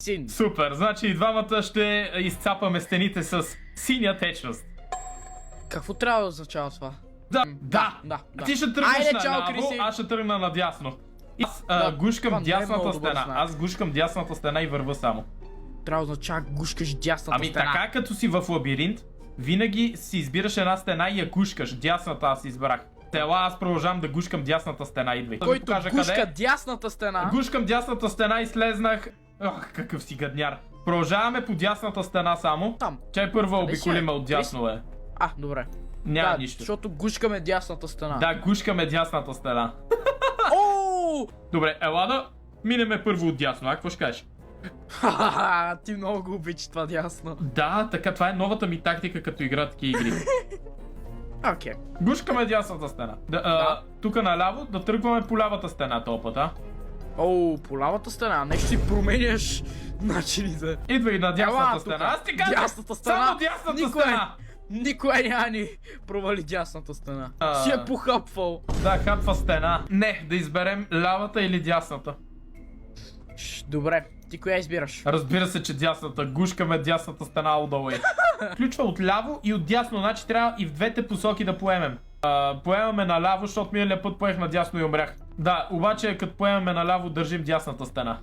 Син. Супер, значи и двамата ще изцапаме стените с синя течност. Какво трябва да означава това? Да. Ти ще тръгнеш Айде, чао, наляво, Криси. аз ще тръгна надясно. И аз Да, гушкам това не е много дясната добър стена. знак. Аз гушкам дясната стена и върва само. Трябва да означава гушкаш дясната Ами стена. така като си в лабиринт, винаги си избираш една стена и я гушкаш. Дясната аз избрах. Тела, аз продължавам да гушкам дясната стена, идвай. Да ви Който покажа гушка къде. дясната стена. Гушкам дясната стена и слезнах. Ох, какъв си гадняр. Продължаваме по дясната стена само. Там. Чай първо Къде си, обиколиме бе? от дясно, е. А, добре. Няма Да, нищо. защото гушкаме дясната стена. Да, гушкаме дясната стена. Ооо! Добре, ела да минеме първо от дясно, а какво ще кажеш? Ха-ха-ха, ти много го обичаш това дясно. Да, така, това е новата ми тактика като игра таки игри. Окей. Гушкаме дясната стена. Тук наляво да тръгваме по лявата стена този път, а? Оу, по лавата стена, нещо си променяш начините. Идва и на дясната Ела, стена. тука. Аз ти казах, Дясната стена. само дясната Никой. стена. Никой няма ни провали дясната стена. Си е похапвал. Да, хапва стена. Не, да изберем лявата или дясната. Добре, ти коя избираш? Разбира се, че дясната. Гушкаме дясната стена all the way. Включва от ляво и от дясно, значи трябва и в двете посоки да поемем. Поемаме наляво, защото миналия път поех надясно и умрях. Да, обаче като поемаме наляво, държим дясната стена.